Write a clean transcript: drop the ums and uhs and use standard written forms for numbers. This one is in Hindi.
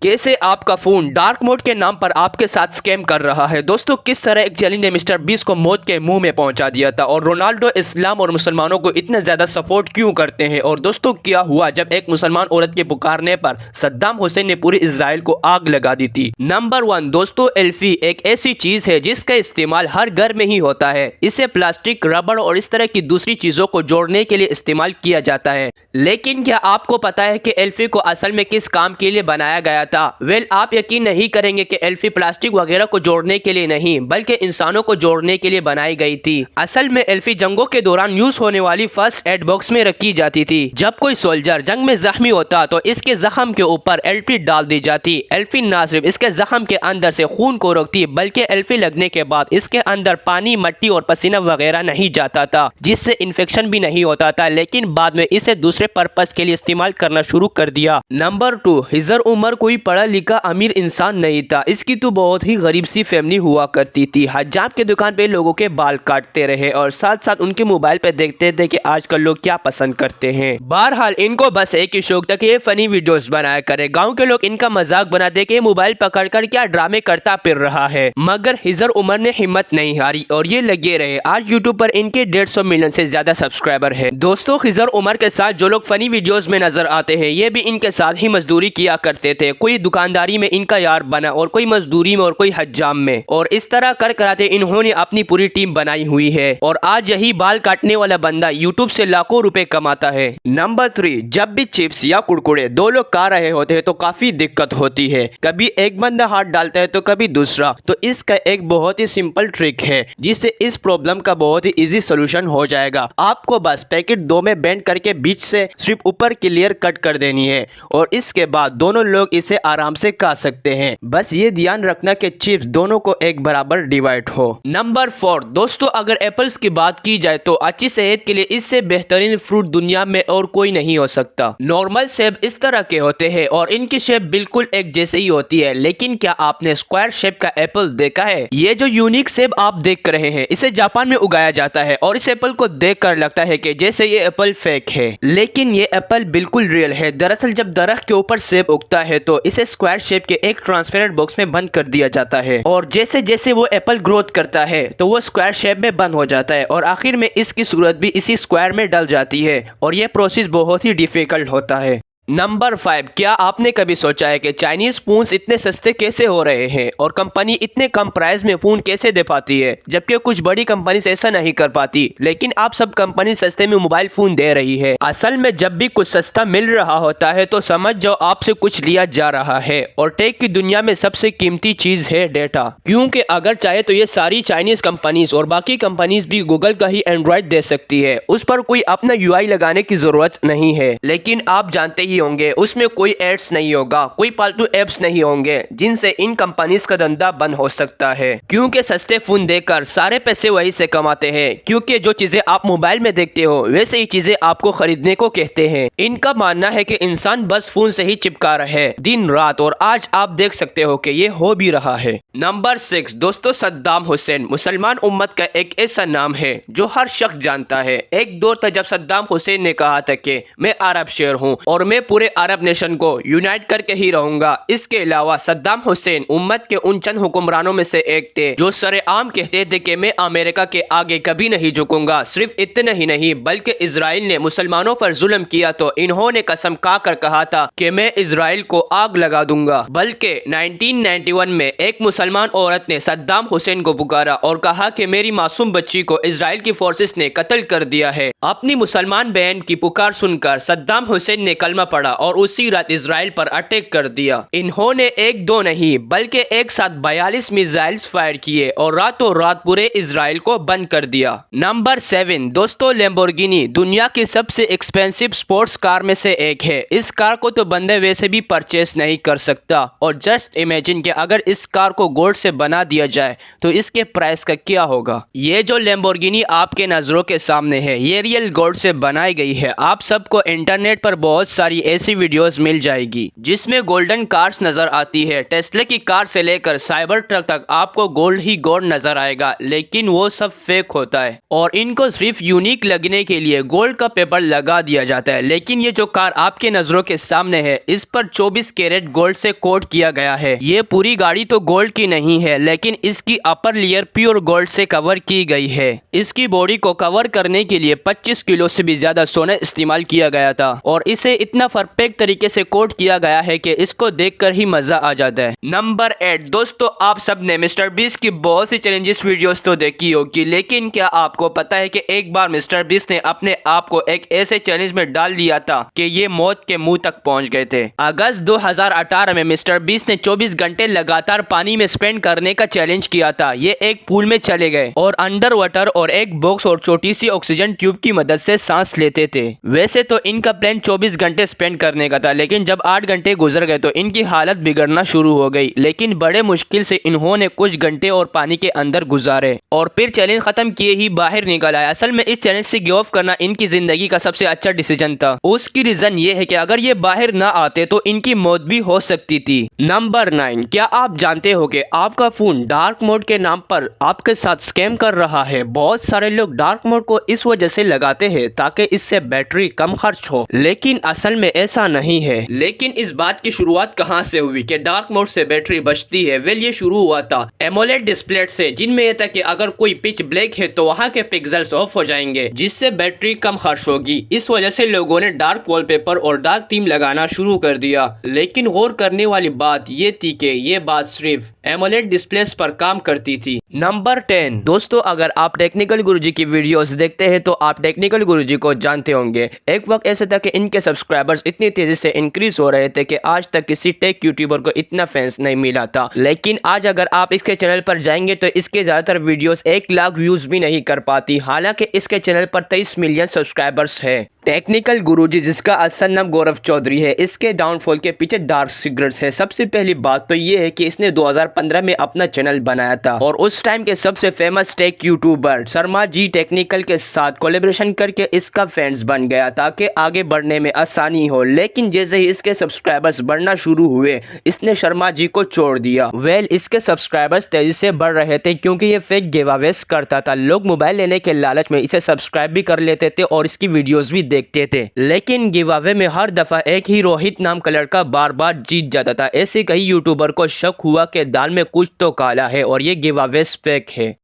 कैसे आपका फोन डार्क मोड के नाम पर आपके साथ स्कैम कर रहा है। दोस्तों, किस तरह एक जेली ने मिस्टर बीस को मौत के मुंह में पहुंचा दिया था और रोनाल्डो इस्लाम और मुसलमानों को इतने ज्यादा सपोर्ट क्यों करते हैं। और दोस्तों, क्या हुआ जब एक मुसलमान औरत के पुकारने पर सद्दाम हुसैन ने पूरी इजराइल को आग लगा दी थी। नंबर 1 दोस्तों, एल्फी एक ऐसी चीज है जिसका इस्तेमाल हर घर में ही होता है। इसे प्लास्टिक, रबड़ और इस तरह की दूसरी चीजों को जोड़ने के लिए इस्तेमाल किया जाता है। लेकिन क्या आपको पता है कि एल्फी को असल में किस काम के लिए बनाया गया था? आप यकीन नहीं करेंगे कि एल्फी प्लास्टिक वगैरह को जोड़ने के लिए नहीं बल्कि इंसानों को जोड़ने के लिए बनाई गई थी। असल में एल्फी जंगों के दौरान यूज होने वाली फर्स्ट एड बॉक्स में रखी जाती थी। जब कोई सोल्जर जंग में जख्मी होता तो इसके जख्म के ऊपर एल्फी डाल दी जाती। एल्फी न सिर्फ इसके जख्म के अंदर से खून को रोकती बल्कि एल्फी लगने के बाद इसके अंदर पानी, मट्टी और पसीना वगैरह नहीं जाता था, जिससे इन्फेक्शन भी नहीं होता था। लेकिन बाद में इसे दूसरे पर्पस के लिए इस्तेमाल करना शुरू कर दिया। नंबर 2, हिजर उमर कोई पढ़ा लिखा अमीर इंसान नहीं था। इसकी तो बहुत ही गरीब सी फैमिली हुआ करती थी। हजाम की दुकान पे लोगों के बाल काटते रहे और साथ साथ उनके मोबाइल पे देखते थे कि आजकल लोग क्या पसंद करते हैं। बहरहाल इनको बस एक ही शौक था कि ये फनी वीडियोस बनाया करे। गांव के लोग इनका मजाक बनाते कि मोबाइल पकड़कर क्या ड्रामे करता फिर रहा है। मगर हिजर उमर ने हिम्मत नहीं हारी और ये लगे रहे। आज यूट्यूब पर इनके 150 मिलियन से ज्यादा सब्सक्राइबर है। दोस्तों, हिजर उमर के साथ जो लोग फनी वीडियोस में नजर आते हैं ये भी इनके साथ ही मजदूरी किया करते थे। कोई दुकानदारी में इनका यार बना और कोई मजदूरी में और कोई हज्जाम में, और इस तरह कर कराते इन्होंने अपनी पूरी टीम बनाई हुई है। और आज यही बाल काटने वाला बंदा यूट्यूब से लाखों रुपए कमाता है। नंबर 3, जब भी चिप्स या कुरकुरे दो लोग खा रहे होते हैं तो काफी दिक्कत होती है। कभी एक बंदा हाथ डालता है तो कभी दूसरा। तो इसका एक बहुत ही सिंपल ट्रिक है जिससे इस प्रॉब्लम का बहुत ही इजी सोल्यूशन हो जाएगा। आपको बस पैकेट दो में बेंड करके बीच से सिर्फ ऊपर क्लियर कट कर देनी है और इसके बाद दोनों लोग इसे आराम से खा सकते हैं। बस ये ध्यान रखना कि चिप्स दोनों को एक बराबर डिवाइड हो। नंबर 4 दोस्तों, अगर एप्पल्स की बात की जाए तो अच्छी सेहत के लिए इससे बेहतरीन फ्रूट दुनिया में और कोई नहीं हो सकता। नॉर्मल सेब इस तरह के होते हैं और इनकी शेप बिल्कुल एक जैसे ही होती है। लेकिन क्या आपने स्क्वायर शेप का एप्पल देखा है? ये जो यूनिक सेब आप देख रहे हैं इसे जापान में उगाया जाता है और इस एप्पल को देखकर लगता है कि जैसे ये एप्पल फेक है, लेकिन ये एप्पल बिल्कुल रियल है। दरअसल जब दरख्त के ऊपर सेब उगता है तो इसे स्क्वायर शेप के एक ट्रांसपेरेंट बॉक्स में बंद कर दिया जाता है और जैसे जैसे वो एप्पल ग्रोथ करता है तो वो स्क्वायर शेप में बंद हो जाता है और आखिर में इसकी सूरत भी इसी स्क्वायर में डल जाती है और ये प्रोसेस बहुत ही डिफिकल्ट होता है। नंबर 5, क्या आपने कभी सोचा है कि चाइनीज फोन्स इतने सस्ते कैसे हो रहे हैं और कंपनी इतने कम प्राइस में फोन कैसे दे पाती है, जबकि कुछ बड़ी कंपनी ऐसा नहीं कर पाती। लेकिन आप सब कंपनी सस्ते में मोबाइल फोन दे रही है। असल में जब भी कुछ सस्ता मिल रहा होता है तो समझ जाओ आपसे कुछ लिया जा रहा है। और टेक की दुनिया में सबसे कीमती चीज है डेटा, क्योंकि अगर चाहे तो ये सारी चाइनीज कंपनीज और बाकी कंपनीज भी गूगल का ही एंड्रॉइड दे सकती है। उस पर कोई अपना यूआई लगाने की जरूरत नहीं है। लेकिन आप जानते ही होंगे उसमें कोई एड्स नहीं होगा, कोई फालतू एप्स नहीं होंगे जिनसे इन कंपनीज का धंधा बंद हो सकता है। क्योंकि सस्ते फोन देकर सारे पैसे वही से कमाते हैं। क्योंकि जो चीजें आप मोबाइल में देखते हो वैसे ही चीजें आपको खरीदने को कहते हैं। इनका मानना है कि इंसान बस फोन से ही चिपका रहे दिन रात, और आज आप देख सकते हो कि ये हो भी रहा है। नंबर 6 दोस्तों, सद्दाम हुसैन मुसलमान उम्मत का एक ऐसा नाम है जो हर शख्स जानता है। एक दौर था जब सद्दाम हुसैन ने कहा था कि मैं अरब शेर हूँ और मैं पूरे अरब नेशन को यूनाइट करके ही रहूंगा। इसके अलावा सद्दाम हुसैन उम्मत के उन चंद हुक्मरानों में से एक थे जो सरेआम कहते थे कि मैं अमेरिका के आगे कभी नहीं झुकूंगा। सिर्फ इतना ही नहीं बल्कि इजराइल ने मुसलमानों पर जुल्म किया तो इन्होंने कसम खाकर कहा था कि मैं इजराइल को आग लगा दूंगा। बल्कि 1991 में एक मुसलमान औरत ने सद्दाम हुसैन को पुकारा और कहा कि मेरी मासूम बच्ची को इजराइल की फोर्सेस ने कत्ल कर दिया है। अपनी मुसलमान बहन की पुकार सुनकर सद्दाम हुसैन ने कलमा पड़ा और उसी रात इजराइल पर अटैक कर दिया। इन्होंने एक दो नहीं बल्कि एक साथ 42 मिसाइल्स फायर किए और रातों रात पूरे इजराइल को बंद कर दिया। नंबर 7 दोस्तों, लैम्बोर्गिनी दुनिया की सबसे एक्सपेंसिव स्पोर्ट्स कार में से एक है। इस कार को तो बंदे वैसे भी परचेस नहीं कर सकता। और जस्ट इमेजिन कि अगर इस कार को गोल्ड से बना दिया जाए तो इसके प्राइस का क्या होगा। ये जो लैम्बोर्गिनी आपके नजरों के सामने है ये रियल गोल्ड से बनाई गई है। आप सबको इंटरनेट पर बहुत सारी सारी ऐसी वीडियोस मिल जाएगी जिसमें गोल्डन कार्स नजर आती है। टेस्ला की कार से लेकर साइबर ट्रक तक आपको गोल्ड ही गोल्ड नजर आएगा, लेकिन वो सब फेक होता है और इनको सिर्फ यूनिक लगने के लिए गोल्ड का पेपर लगा दिया जाता है। लेकिन ये जो कार आपके नजरों के सामने है, इस पर 24 कैरेट गोल्ड से कोट किया गया है। ये पूरी गाड़ी तो गोल्ड की नहीं है, लेकिन इसकी अपर लेयर प्योर गोल्ड से कवर की गई है। इसकी बॉडी को कवर करने के लिए 25 किलो से भी ज्यादा सोना इस्तेमाल किया गया था और इसे इतना परफेक्ट तरीके से कोट किया गया है कि इसको देखकर ही मजा आ जाता है। नंबर 8 दोस्तों, आप सब ने मिस्टर बीस्ट की बहुत सी चैलेंजेस वीडियोस तो देखी होगी, लेकिन क्या आपको पता है कि एक बार मिस्टर बीस्ट ने अपने आप को एक ऐसे चैलेंज में डाल लिया था कि ये मौत के मुंह तक पहुंच गए थे। अगस्त 2018 में मिस्टर बीस्ट ने 24 घंटे लगातार पानी में स्पेंड करने का चैलेंज किया था। ये एक पूल में चले गए और अंडर वाटर और एक बॉक्स और छोटी सी ऑक्सीजन ट्यूब की मदद से सांस लेते थे। वैसे तो इनका प्लान 24 घंटे स्पेंड करने का था, लेकिन जब 8 घंटे गुजर गए तो इनकी हालत बिगड़ना शुरू हो गई। लेकिन बड़े मुश्किल से इन्होंने कुछ घंटे और पानी के अंदर गुजारे और फिर चैलेंज खत्म किए ही बाहर निकल आए। असल में इस चैलेंज से गिव अप करना इनकी जिंदगी का सबसे अच्छा डिसीजन था। उसकी रीजन ये है कि अगर ये बाहर ना आते तो इनकी मौत भी हो सकती थी। नंबर 9, क्या आप जानते हो कि आपका फोन डार्क मोड के नाम पर आपके साथ स्कैम कर रहा है? बहुत सारे लोग डार्क मोड को इस वजह से लगाते हैं ताकि इससे बैटरी कम खर्च हो, लेकिन असल में ऐसा नहीं है। लेकिन इस बात की शुरुआत कहां से हुई कि डार्क मोड से बैटरी बचती है? वेल, ये शुरू हुआ था एमोलेड डिस्प्ले से, जिनमें यह था कि अगर कोई पिच ब्लैक है तो वहां के पिक्सल्स ऑफ हो जाएंगे, जिससे बैटरी कम खर्च होगी। इस वजह से लोगों ने डार्क वॉलपेपर और डार्क थीम लगाना शुरू कर दिया। लेकिन गौर करने वाली बात ये थी कि ये बात सिर्फ एमोलेड डिस्प्ले पर काम करती थी। नंबर 10 दोस्तों, अगर आप टेक्निकल गुरुजी की वीडियोस देखते हैं तो आप टेक्निकल गुरुजी को जानते होंगे। एक वक्त ऐसा था कि इनके सब्सक्राइबर्स इतनी तेजी से इंक्रीज हो रहे थे कि आज तक किसी टेक यूट्यूबर को इतना फैंस नहीं मिला था। लेकिन आज अगर आप इसके चैनल पर जाएंगे तो इसके ज्यादातर वीडियोस 1 लाख व्यूज भी नहीं कर पाती, हालांकि इसके चैनल पर 23 मिलियन सब्सक्राइबर्स है। टेक्निकल गुरुजी, जिसका असल नाम गौरव चौधरी है, इसके डाउनफॉल के पीछे डार्क सीक्रेट्स है। सबसे पहली बात तो ये है कि इसने 2015 में अपना चैनल बनाया था और उस टाइम के सबसे famous tech YouTuber Sharma ji technical के साथ कोलैबोरेशन करके इसका फैंस बन गया ताकि आगे बढ़ने में आसानी हो। लेकिन जैसे ही इसके सब्सक्राइबर्स बढ़ना शुरू हुए, इसने शर्मा जी को छोड़ दिया। वेल, इसके सब्सक्राइबर्स तेजी से बढ़ रहे थे क्योंकि ये फेक गिवअवेज करता था। लोग मोबाइल लेने के लालच में इसे सब्सक्राइब भी कर लेते थे और इसकी वीडियोस भी देखते थे। लेकिन गिवअवे में हर दफा एक ही रोहित नाम का लड़का बार बार जीत जाता था। ऐसे कई यूट्यूबर को शक हुआ कि दाल में कुछ तो काला है और ये गिवअवेज फेक है।